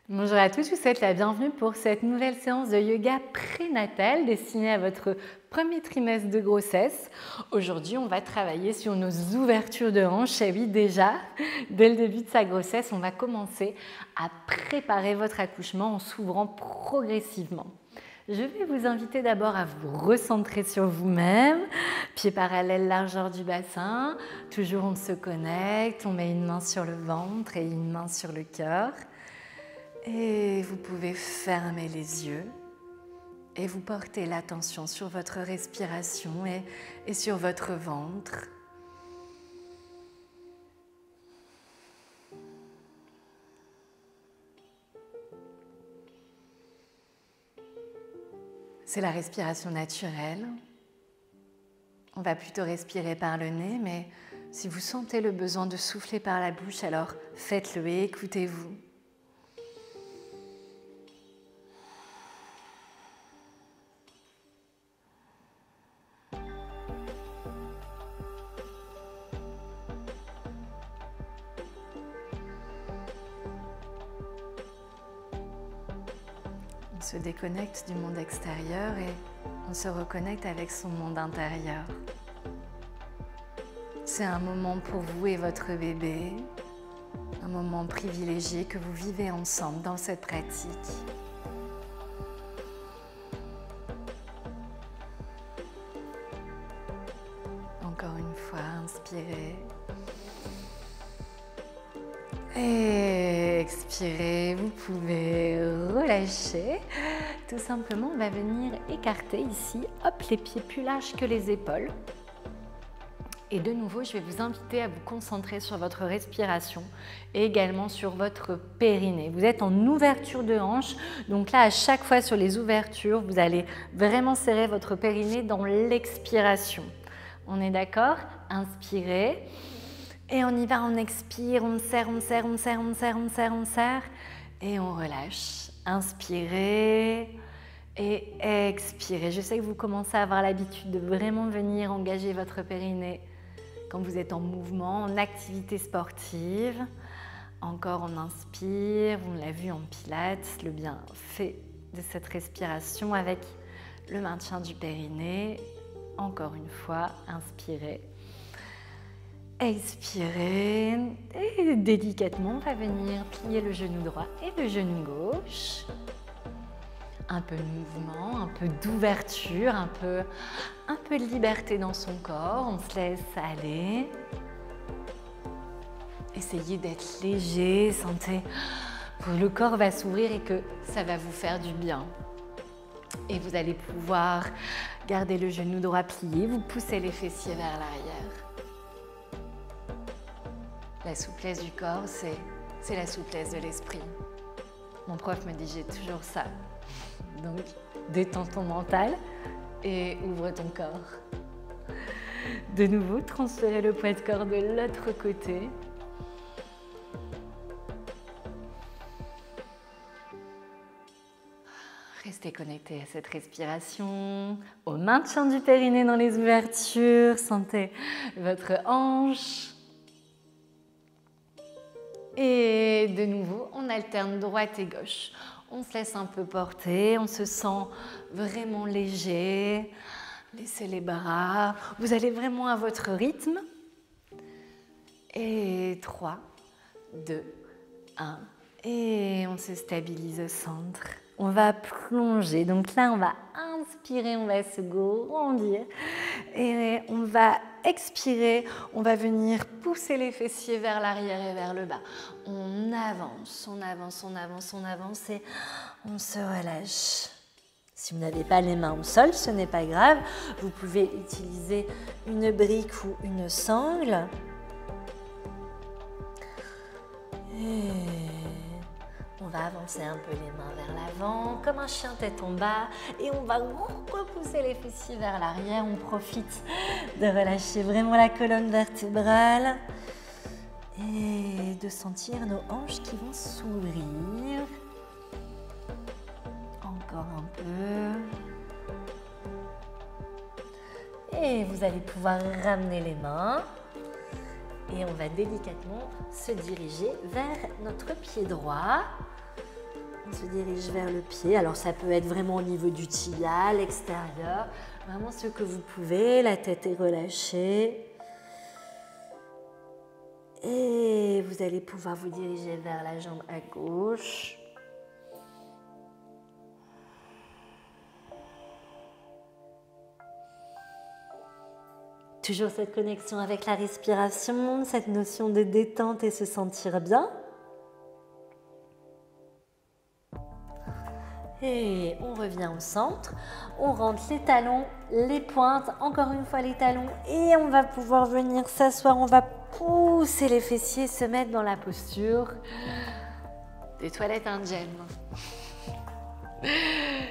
Bonjour à tous, je vous souhaite la bienvenue pour cette nouvelle séance de yoga prénatal destinée à votre premier trimestre de grossesse. Aujourd'hui, on va travailler sur nos ouvertures de hanches. Et oui, déjà, dès le début de sa grossesse, on va commencer à préparer votre accouchement en s'ouvrant progressivement. Je vais vous inviter d'abord à vous recentrer sur vous-même, pieds parallèles, largeur du bassin. Toujours on se connecte, on met une main sur le ventre et une main sur le cœur. Et vous pouvez fermer les yeux et vous portez l'attention sur votre respiration et sur votre ventre. C'est la respiration naturelle. On va plutôt respirer par le nez, mais si vous sentez le besoin de souffler par la bouche, alors faites-le et écoutez-vous. On se déconnecte du monde extérieur et on se reconnecte avec son monde intérieur. C'est un moment pour vous et votre bébé, un moment privilégié que vous vivez ensemble dans cette pratique. Encore une fois, inspirez. Et expirez, vous pouvez relâcher. Tout simplement, on va venir écarter ici, hop, les pieds plus larges que les épaules. Et de nouveau, je vais vous inviter à vous concentrer sur votre respiration et également sur votre périnée. Vous êtes en ouverture de hanche, donc là, à chaque fois sur les ouvertures, vous allez vraiment serrer votre périnée dans l'expiration. On est d'accord? Inspirez. Et on y va, on expire, on serre, on serre, on serre, on serre, on serre, on serre. Et on relâche. Inspirez et expirez. Je sais que vous commencez à avoir l'habitude de vraiment venir engager votre périnée quand vous êtes en mouvement, en activité sportive. Encore on inspire, on l'a vu en pilates, le bienfait de cette respiration avec le maintien du périnée. Encore une fois, inspirez. Expirez et délicatement, on va venir plier le genou droit et le genou gauche. Un peu de mouvement, un peu d'ouverture, un peu de liberté dans son corps. On se laisse aller. Essayez d'être léger, sentez que le corps va s'ouvrir et que ça va vous faire du bien. Et vous allez pouvoir garder le genou droit plié, vous poussez les fessiers vers l'arrière. La souplesse du corps, c'est la souplesse de l'esprit. Mon prof me dit, j'ai toujours ça. Donc, détends ton mental et ouvre ton corps. De nouveau, transférez le poids de corps de l'autre côté. Restez connecté à cette respiration, au maintien du périnée dans les ouvertures. Sentez votre hanche. Et de nouveau, on alterne droite et gauche. On se laisse un peu porter, on se sent vraiment léger. Laissez les bras, vous allez vraiment à votre rythme. Et 3, 2, 1. Et on se stabilise au centre. On va plonger. Donc là, on va inspirer, on va se grandir. Et on va expirer, on va venir pousser les fessiers vers l'arrière et vers le bas. On avance, on avance, on avance, on avance et on se relâche. Si vous n'avez pas les mains au sol, ce n'est pas grave. Vous pouvez utiliser une brique ou une sangle. Et on va avancer un peu les mains vers l'avant, comme un chien tête en bas. Et on va repousser les fessiers vers l'arrière. On profite de relâcher vraiment la colonne vertébrale. Et de sentir nos hanches qui vont s'ouvrir. Encore un peu. Et vous allez pouvoir ramener les mains. Et on va délicatement se diriger vers notre pied droit. On se dirige vers le pied. Alors ça peut être vraiment au niveau du tibia, l'extérieur. Vraiment ce que vous pouvez. La tête est relâchée. Et vous allez pouvoir vous diriger vers la jambe à gauche. Toujours cette connexion avec la respiration, cette notion de détente et se sentir bien. Et on revient au centre, on rentre les talons, les pointes, encore une fois les talons et on va pouvoir venir s'asseoir, on va pousser les fessiers, se mettre dans la posture des toilettes indiennes.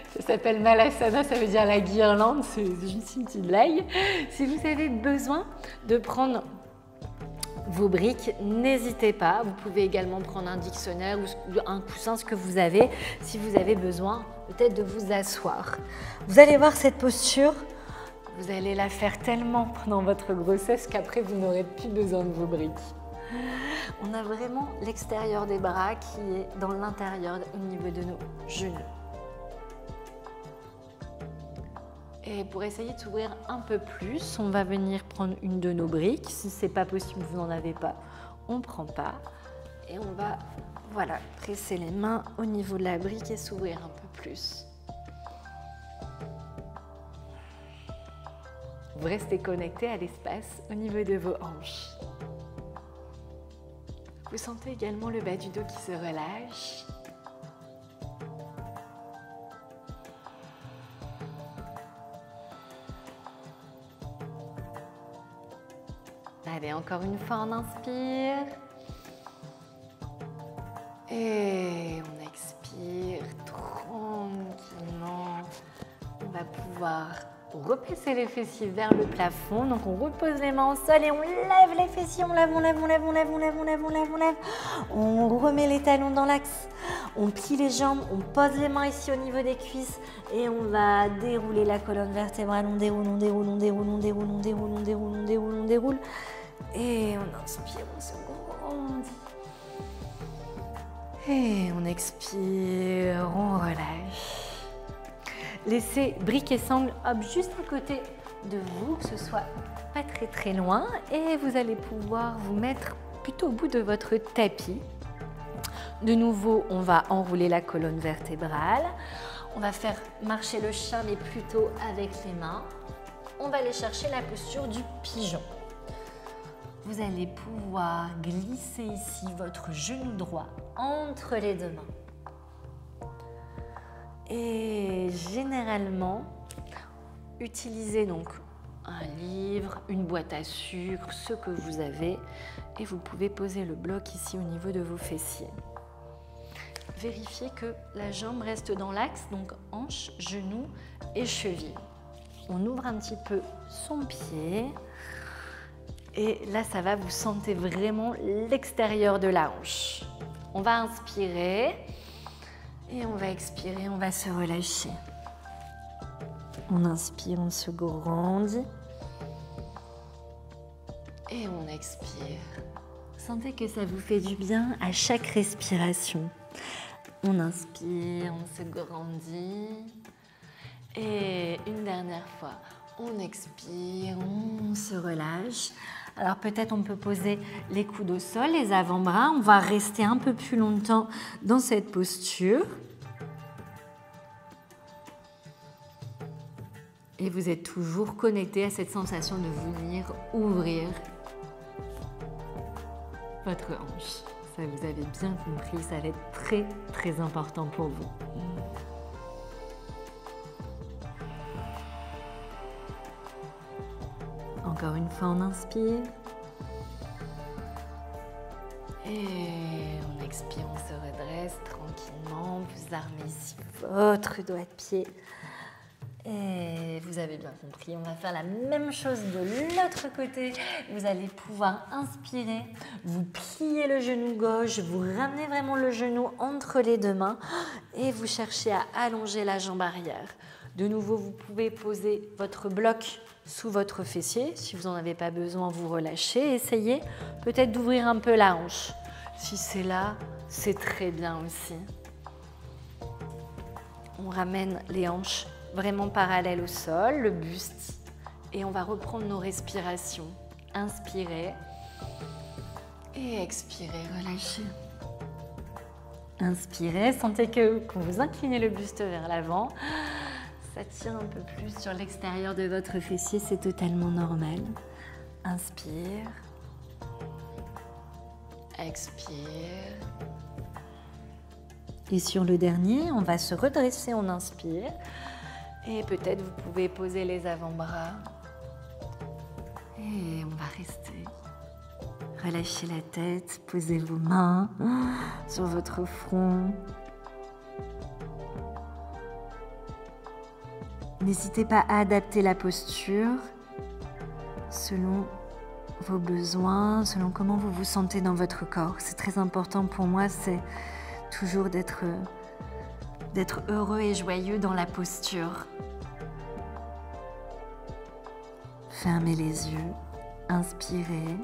Ça s'appelle Malasana, ça veut dire la guirlande, c'est juste une petite blague. Si vous avez besoin de prendre vos briques, n'hésitez pas. Vous pouvez également prendre un dictionnaire ou un coussin, ce que vous avez, si vous avez besoin peut-être de vous asseoir. Vous allez voir cette posture, vous allez la faire tellement pendant votre grossesse qu'après vous n'aurez plus besoin de vos briques. On a vraiment l'extérieur des bras qui est dans l'intérieur au niveau de nos genoux. Et pour essayer de s'ouvrir un peu plus, on va venir prendre une de nos briques. Si ce n'est pas possible, vous n'en avez pas, on ne prend pas. Et on va voilà, presser les mains au niveau de la brique et s'ouvrir un peu plus. Vous restez connecté à l'espace au niveau de vos hanches. Vous sentez également le bas du dos qui se relâche. Allez, encore une fois, on inspire. Et on expire tranquillement. On va pouvoir replacer les fessiers vers le plafond. Donc on repose les mains au sol et on lève les fessiers. On lève, on lève, on lève, on lève, on lève, on lève, on lève, on lève. On remet les talons dans l'axe. On plie les jambes. On pose les mains ici au niveau des cuisses. Et on va dérouler la colonne vertébrale. On déroule, on déroule, on déroule, on déroule, on déroule, on déroule, on déroule, on déroule. Et on inspire, on se grandit. Et on expire, on relâche. Laissez briques et sangles juste à côté de vous, que ce soit pas très loin. Et vous allez pouvoir vous mettre plutôt au bout de votre tapis. De nouveau, on va enrouler la colonne vertébrale. On va faire marcher le chat, mais plutôt avec les mains. On va aller chercher la posture du pigeon. Vous allez pouvoir glisser ici votre genou droit entre les deux mains. Et généralement, utilisez donc un livre, une boîte à sucre, ce que vous avez, et vous pouvez poser le bloc ici au niveau de vos fessiers. Vérifiez que la jambe reste dans l'axe, donc hanche, genou et cheville. On ouvre un petit peu son pied. Et là, ça va, vous sentez vraiment l'extérieur de la hanche. On va inspirer et on va expirer, on va se relâcher. On inspire, on se grandit. Et on expire. Sentez que ça vous fait du bien à chaque respiration. On inspire, on se grandit. Et une dernière fois, on expire, on se relâche. Alors peut-être on peut poser les coudes au sol, les avant-bras. On va rester un peu plus longtemps dans cette posture. Et vous êtes toujours connecté à cette sensation de venir ouvrir votre hanche. Ça, vous avez bien compris, ça va être très important pour vous. Encore une fois, on inspire. Et on expire, on se redresse tranquillement. Vous armez ici votre doigt de pied. Et vous avez bien compris, on va faire la même chose de l'autre côté. Vous allez pouvoir inspirer, vous pliez le genou gauche, vous ramenez vraiment le genou entre les deux mains et vous cherchez à allonger la jambe arrière. De nouveau, vous pouvez poser votre bloc sous votre fessier. Si vous n'en avez pas besoin, vous relâchez. Essayez peut-être d'ouvrir un peu la hanche. Si c'est là, c'est très bien aussi. On ramène les hanches vraiment parallèles au sol, le buste. Et on va reprendre nos respirations. Inspirez. Et expirez, relâchez. Inspirez, sentez que quand vous inclinez le buste vers l'avant, ça tire un peu plus sur l'extérieur de votre fessier, c'est totalement normal. Inspire. Expire. Et sur le dernier, on va se redresser, on inspire. Et peut-être vous pouvez poser les avant-bras. Et on va rester. Relâchez la tête, posez vos mains sur votre front. N'hésitez pas à adapter la posture selon vos besoins, selon comment vous vous sentez dans votre corps. C'est très important pour moi, c'est toujours d'être heureux et joyeux dans la posture. Fermez les yeux, inspirez.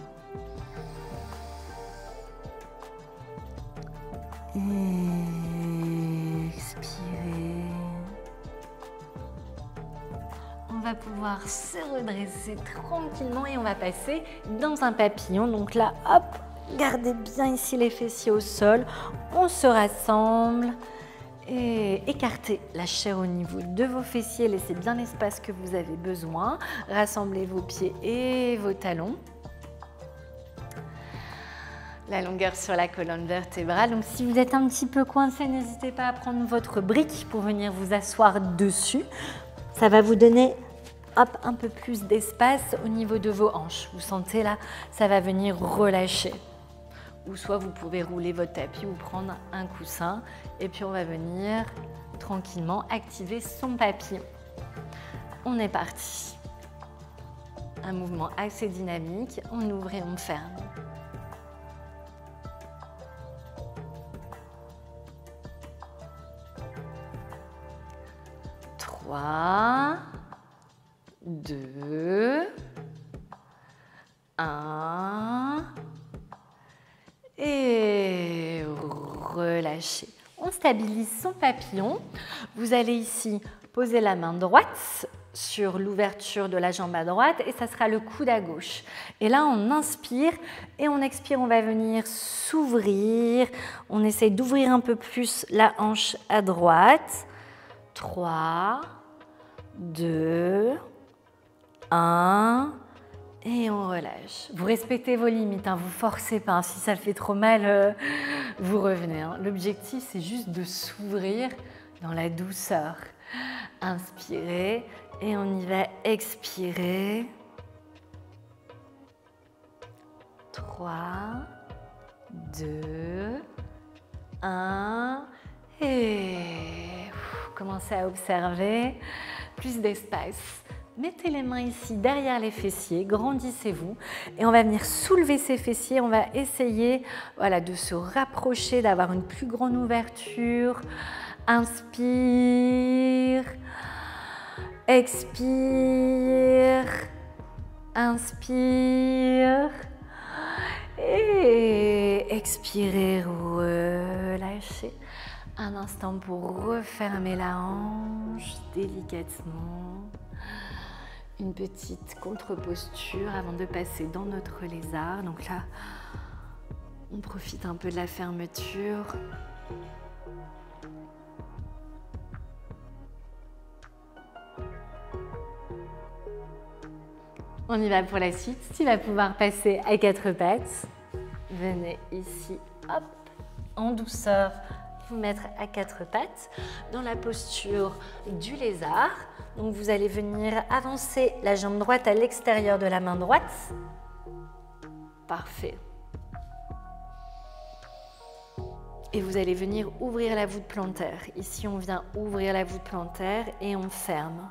Et expirez. On va pouvoir se redresser tranquillement et on va passer dans un papillon. Donc là, hop, gardez bien ici les fessiers au sol. On se rassemble et écartez la chair au niveau de vos fessiers. Laissez bien l'espace que vous avez besoin. Rassemblez vos pieds et vos talons. La longueur sur la colonne vertébrale. Donc si vous êtes un petit peu coincé, n'hésitez pas à prendre votre brique pour venir vous asseoir dessus. Ça va vous donner un peu plus d'espace au niveau de vos hanches. Vous sentez là, ça va venir relâcher. Ou soit vous pouvez rouler votre tapis ou prendre un coussin. Et puis on va venir tranquillement activer son papillon. On est parti. Un mouvement assez dynamique. On ouvre et on ferme. 3, 2, 1 et relâchez. On stabilise son papillon. Vous allez ici poser la main droite sur l'ouverture de la jambe à droite et ça sera le coude à gauche. Et là, on inspire et on expire, on va venir s'ouvrir. On essaye d'ouvrir un peu plus la hanche à droite. 3, 2, 1 et on relâche. Vous respectez vos limites, vous forcez pas. Si ça fait trop mal, vous revenez. L'objectif, c'est juste de s'ouvrir dans la douceur. Inspirez et on y va, expirer. 3, 2, 1 et commencez à observer plus d'espace. Mettez les mains ici derrière les fessiers, grandissez-vous et on va venir soulever ces fessiers. On va essayer de se rapprocher, d'avoir une plus grande ouverture. Inspire, expire, inspire et expirez, relâchez. Un instant pour refermer la hanche délicatement. Une petite contre-posture avant de passer dans notre lézard. Donc là, on profite un peu de la fermeture. On y va pour la suite. Tu vas pouvoir passer à 4 pattes. Venez ici, hop, en douceur, vous mettre à 4 pattes dans la posture du lézard. Donc vous allez venir avancer la jambe droite à l'extérieur de la main droite. Parfait. Et vous allez venir ouvrir la voûte plantaire. Ici, on vient ouvrir la voûte plantaire et on ferme.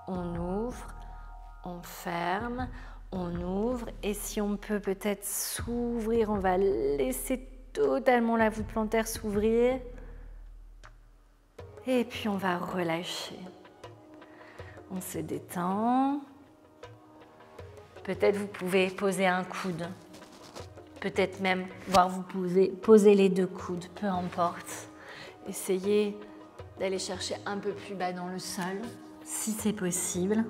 On ouvre, on ferme, on ouvre. Et si on peut peut-être s'ouvrir, on va laisser totalement la voûte plantaire s'ouvrir. Et puis on va relâcher. On se détend. Peut-être vous pouvez poser un coude. Peut-être même, voire vous pouvez poser les 2 coudes, peu importe. Essayez d'aller chercher un peu plus bas dans le sol, si c'est possible.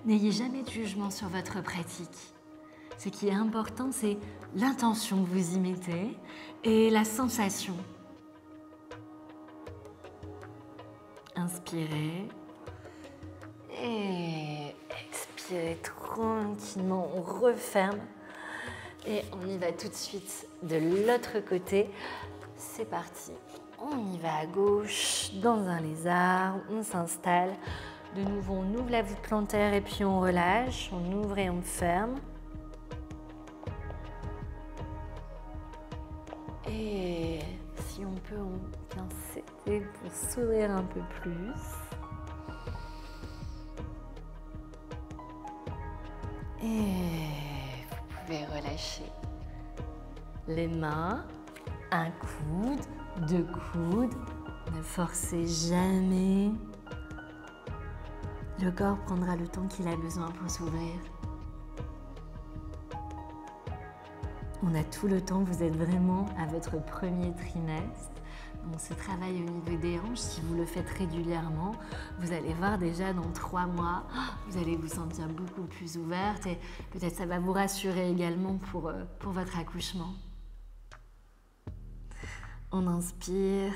N'ayez jamais de jugement sur votre pratique. Ce qui est important, c'est l'intention que vous y mettez et la sensation. Inspirez et expirez tranquillement, on referme et on y va tout de suite de l'autre côté. C'est parti, on y va à gauche, dans un lézard, on s'installe. De nouveau, on ouvre la voûte plantaire et puis on relâche, on ouvre et on ferme. Et si on peut, on vient s'aider pour s'ouvrir un peu plus. Et vous pouvez relâcher les mains, un coude, deux coudes. Ne forcez jamais. Le corps prendra le temps qu'il a besoin pour s'ouvrir. On a tout le temps, vous êtes vraiment à votre premier trimestre. Donc ce travail au niveau des hanches, si vous le faites régulièrement, vous allez voir déjà dans 3 mois, vous allez vous sentir beaucoup plus ouverte et peut-être ça va vous rassurer également pour votre accouchement. On inspire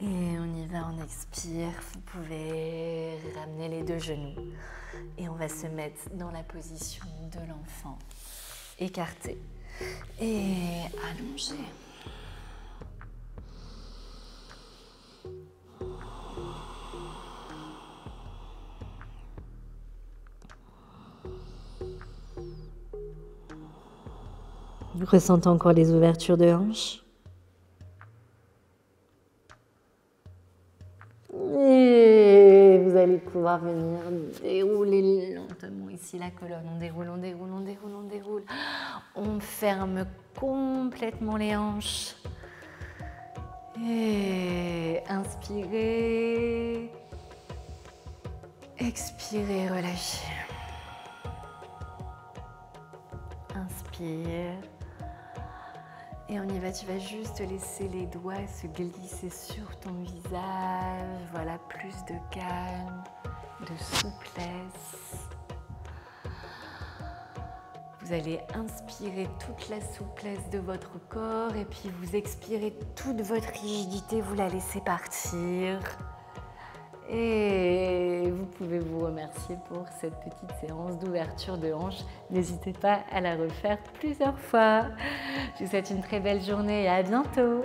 et on y va, on expire. Vous pouvez ramener les 2 genoux et on va se mettre dans la position de l'enfant, écarté et allongé. Vous ressentez encore les ouvertures de hanches? Et vous allez pouvoir venir dérouler lentement ici la colonne. On déroule, on déroule, on déroule, on déroule. On ferme complètement les hanches. Et inspirez. Expirez, relâchez. Inspire. Et on y va, tu vas juste laisser les doigts se glisser sur ton visage. Voilà, plus de calme, de souplesse. Vous allez inspirer toute la souplesse de votre corps et puis vous expirez toute votre rigidité, vous la laissez partir. Et vous pouvez vous remercier pour cette petite séance d'ouverture de hanche. N'hésitez pas à la refaire plusieurs fois. Je vous souhaite une très belle journée et à bientôt.